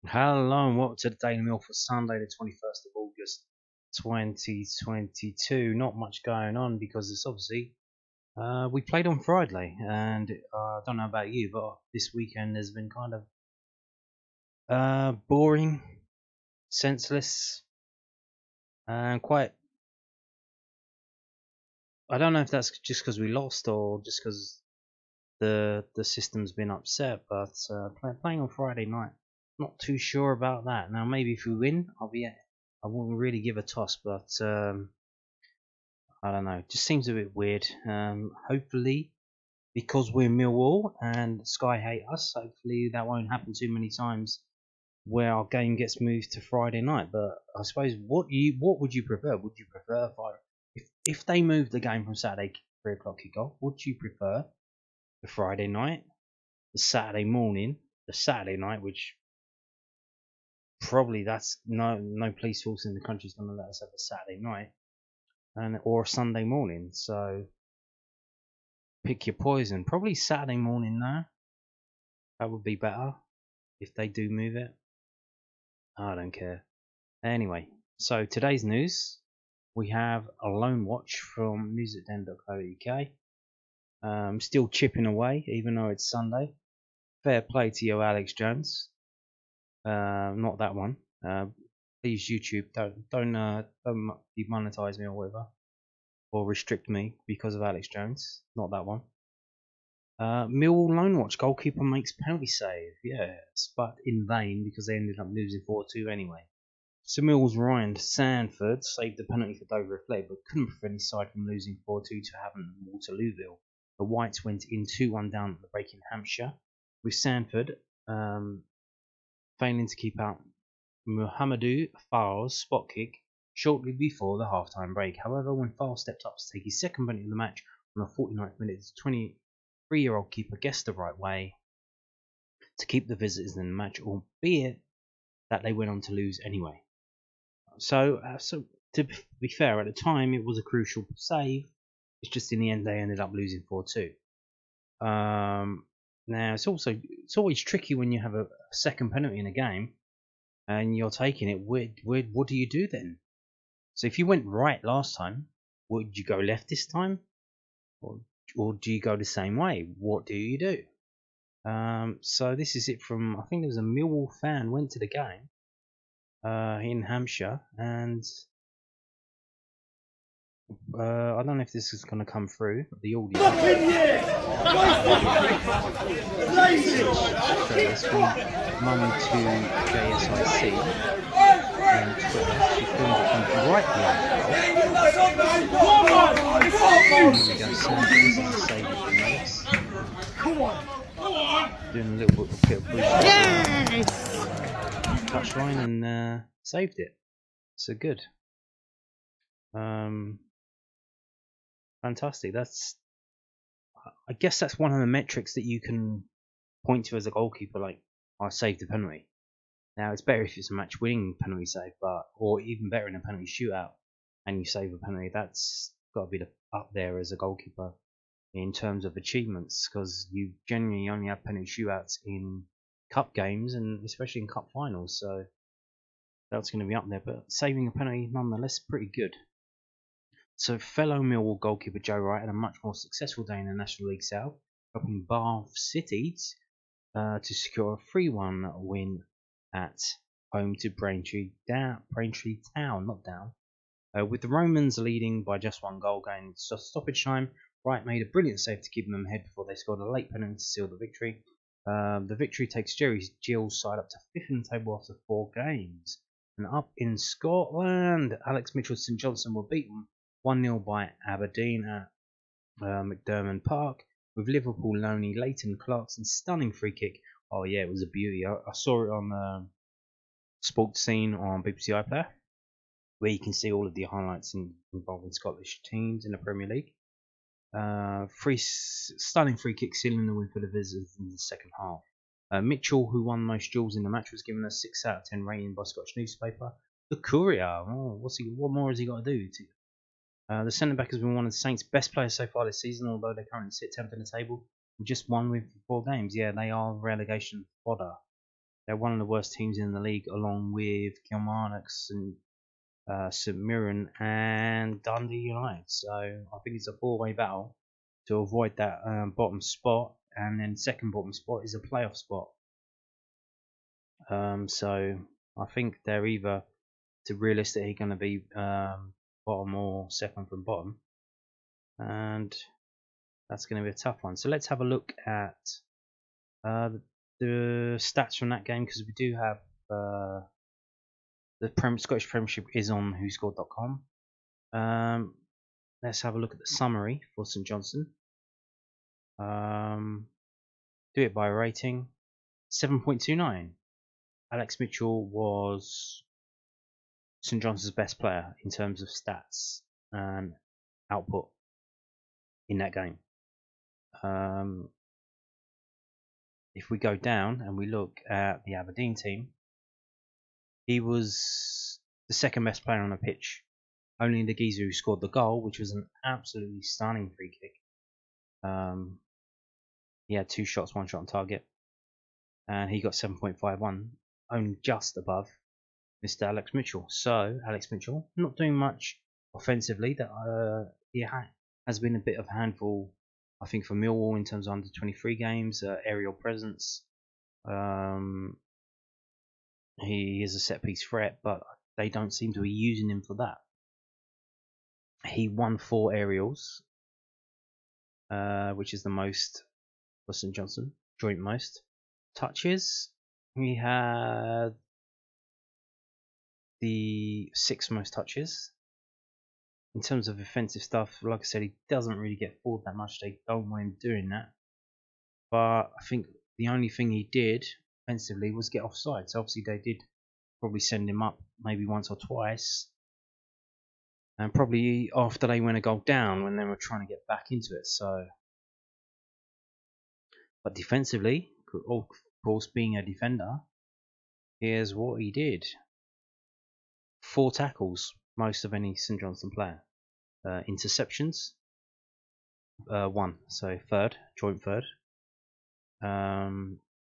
Hello and welcome to the Daily Mail for Sunday, the 21st of August 2022. Not much going on because it's obviously we played on Friday, and I don't know about you, but this weekend has been kind of boring, senseless, and quite. I don't know if that's just because we lost or just because the system's been upset, but playing on Friday night, not too sure about that. Now maybe if we win, I won't really give a toss, but I don't know. It just seems a bit weird. Hopefully, because we're Millwall and Sky hate us, hopefully that won't happen too many times where our game gets moved to Friday night. But I suppose what would you prefer? Would you prefer if they moved the game from Saturday 3 o'clock kickoff? Would you prefer the Friday night, the Saturday morning, the Saturday night, which probably that's no police force in the country is going to let us have a Saturday night, and or a Sunday morning. So pick your poison. Probably Saturday morning now. That would be better if they do move it. I don't care. Anyway, so today's news, we have a Loanwatch from musicden.co.uk. Still chipping away, even though it's Sunday. Fair play to you, Alex Jones. Not that one. Please, YouTube, don't demonetize me or whatever, or restrict me because of Alex Jones. Not that one. Millwall Loanwatch goalkeeper makes penalty save, yes, but in vain because they ended up losing 4-2 anyway. So Millwall's Ryan Sandford saved the penalty for Dover Reflect, but couldn't prevent his side from losing 4-2 to Havant and Waterlooville. The Whites went in 2-1 down at the break in Hampshire, with Sandford failing to keep out Muhammadu Fowles' spot kick shortly before the half-time break. However, when Fowles stepped up to take his second penalty of the match on the 49th minute, the 23-year-old keeper guessed the right way to keep the visitors in the match, albeit that they went on to lose anyway. So to be fair, at the time it was a crucial save. It's just in the end they ended up losing 4-2. Now it's always tricky when you have a second penalty in a game and you're taking it. What do you do then? So if you went right last time, would you go left this time, or do you go the same way? What do you do? So this is it from, I think there was a Millwall fan went to the game in Hampshire, and I don't know if this is going to come through the audio. It's from Mummy to JSIC and Twitter. She filmed it from right behind. Doing a little bit of touchline and saved it. So good. Fantastic. I guess that's one of the metrics that you can point to as a goalkeeper, like I saved a penalty. Now it's better if it's a match-winning penalty save, or even better in a penalty shootout, and you save a penalty. That's got to be up there as a goalkeeper in terms of achievements, because you generally only have penalty shootouts in cup games and especially in cup finals. So that's going to be up there, but saving a penalty nonetheless pretty good. So fellow Millwall goalkeeper Joe Wright had a much more successful day in the National League South, helping Bath City to secure a 3-1 win at home to Braintree Town, not down. With the Romans leading by just one goal going to stoppage time, Wright made a brilliant save to keep them ahead before they scored a late penalty to seal the victory. The victory takes Jerry Gill's side up to 5th in the table after 4 games. And up in Scotland, Alex Mitchell and St Johnstone were beaten 1-0 by Aberdeen at McDermott Park, with Liverpool loanee Leighton Clarkson's stunning free kick. Oh yeah, it was a beauty. I saw it on Sports Scene on BBC iPlayer, where you can see all of the highlights involving Scottish teams in the Premier League. Stunning free kick sealing the win for the visitors in the second half. Mitchell, who won most duels in the match, was given a 6 out of 10 rating by Scottish newspaper The Courier. What more has he got to do? The centre-back has been one of the Saints' best players so far this season, although they currently sit 10th in the table with just 1 win for 4 games. Yeah, they are relegation fodder. They're one of the worst teams in the league, along with Kilmarnock, St Mirren, and Dundee United. So I think it's a four-way battle to avoid that bottom spot, and then second bottom spot is a playoff spot. So I think they're either realistically going to be bottom or second from bottom, and that's going to be a tough one. So let's have a look at the stats from that game, because we do have the Scottish Premiership is on whoscored.com. Let's have a look at the summary for St Johnstone. Do it by rating. 7.29. Alex Mitchell was St Johnstone's best player in terms of stats and output in that game. If we go down and we look at the Aberdeen team, he was the second best player on the pitch. Only the geezer who scored the goal, which was an absolutely stunning free kick. He had 2 shots, 1 shot on target, and he got 7.51, only just above Mr. Alex Mitchell. So Alex Mitchell not doing much offensively. That he has been a bit of a handful, I think, for Millwall in terms of under 23 games, aerial presence. He is a set piece threat, but they don't seem to be using him for that. He won 4 aerials, which is the most for St Johnstone, joint most. Touches, he had the 6th most touches. In terms of offensive stuff, like I said, he doesn't really get forward that much. They don't want him doing that. But I think the only thing he did offensively was get offside. So obviously they did probably send him up maybe once or twice. And probably after they went a goal down when they were trying to get back into it. So, but defensively, of course, being a defender, here's what he did. 4 tackles, most of any St Johnstone player. Interceptions, 1, so third, joint third.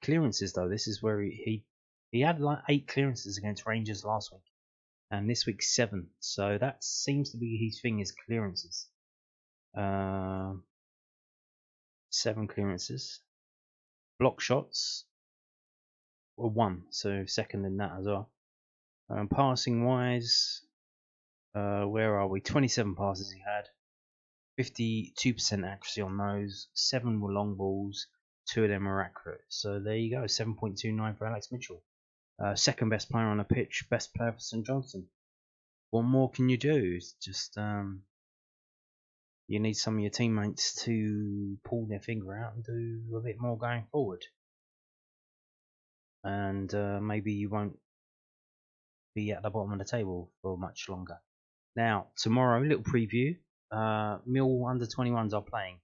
Clearances, though, this is where he had like 8 clearances against Rangers last week, and this week 7. So that seems to be his thing, is clearances. 7 clearances. Block shots were 1, so second in that as well. Passing wise, where are we? 27 passes he had. 52% accuracy on those. 7 were long balls. 2 of them are accurate. So there you go. 7.29 for Alex Mitchell. Second best player on the pitch. Best player for St Johnstone. What more can you do? It's just you need some of your teammates to pull their finger out and do a bit more going forward. And maybe you won't be at the bottom of the table for much longer. Now, tomorrow, little preview. Millwall under 21s are playing.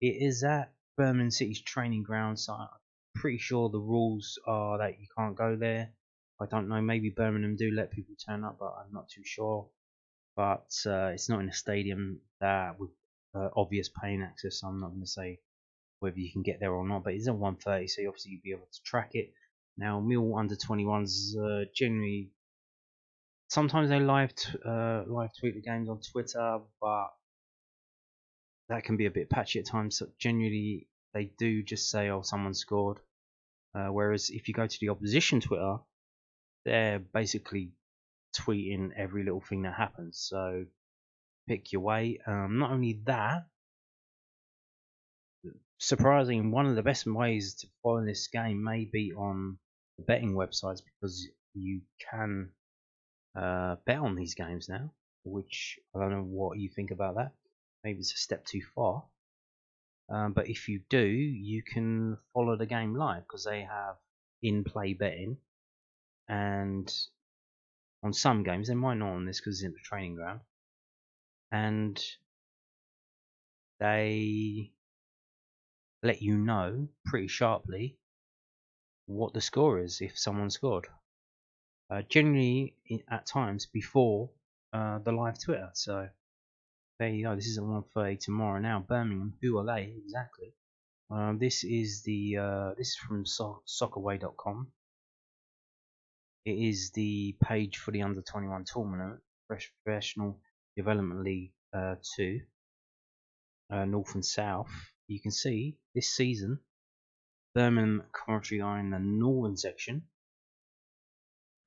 It is at Birmingham City's training ground, so I'm pretty sure the rules are that you can't go there. I don't know, maybe Birmingham do let people turn up, but I'm not too sure. But it's not in a stadium that with obvious paying access, so I'm not going to say whether you can get there or not, but it's at 1:30, so obviously you'll be able to track it. Now, Millwall under 21s generally, sometimes they live tweet the games on Twitter, but that can be a bit patchy at times. So generally, they do just say, "Oh, someone scored." Whereas if you go to the opposition Twitter, they're basically tweeting every little thing that happens. So pick your way. Not only that, surprising, one of the best ways to follow this game may be on the betting websites, because you can bet on these games now. Which I don't know what you think about that. Maybe it's a step too far. But if you do, you can follow the game live, because they have in-play betting. And on some games, they might not on this because it's in the training ground. And they let you know pretty sharply what the score is if someone scored. Generally, at times before the live Twitter. So there you go. This is at 1:30 tomorrow. Now, Birmingham, who are they exactly? This is from soccerway.com. It is the page for the Under-21 tournament, Professional Development League 2, North and South. You can see this season, Birmingham Coventry are in the northern section,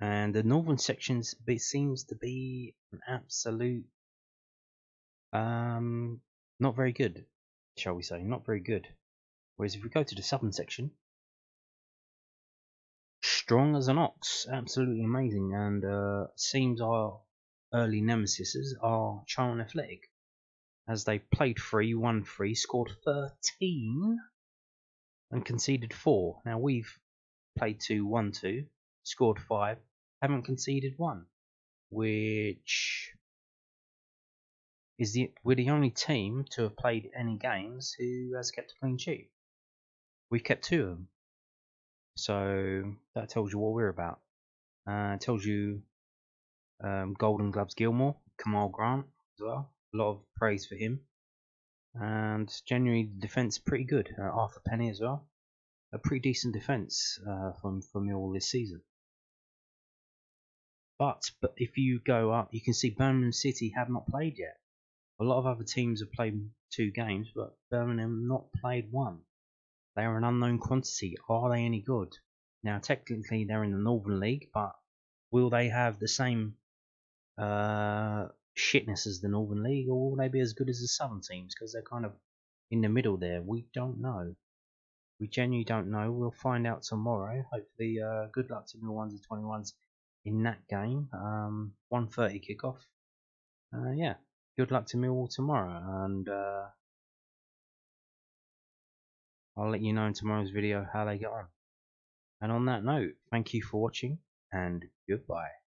and the northern section seems to be an absolute not very good, shall we say, not very good. Whereas if we go to the southern section, strong as an ox, absolutely amazing, and seems our early nemesis are Charlton Athletic, as they played 3, won 3, scored 13 and conceded 4. Now we've played 2, won 2, scored 5, haven't conceded 1, which is we're the only team to have played any games who has kept a clean sheet. We've kept 2 of them, so that tells you what we're about. It tells you Golden Gloves Gilmore, Kamal Grant as well. A lot of praise for him. And generally the defence pretty good. Arthur Penny as well. A pretty decent defence from Millwall this season. But if you go up, you can see Birmingham City have not played yet. A lot of other teams have played 2 games, but Birmingham not played 1. They are an unknown quantity. Are they any good? Now technically they're in the Northern League, but will they have the same shitness as the Northern League, or will they be as good as the Southern teams? Because they're kind of in the middle there. We don't know. We genuinely don't know. We'll find out tomorrow. Hopefully, good luck to Millwalls U21s in that game. 1:30 kickoff. Yeah, good luck to Millwall tomorrow, and I'll let you know in tomorrow's video how they get on. And on that note, thank you for watching, and goodbye.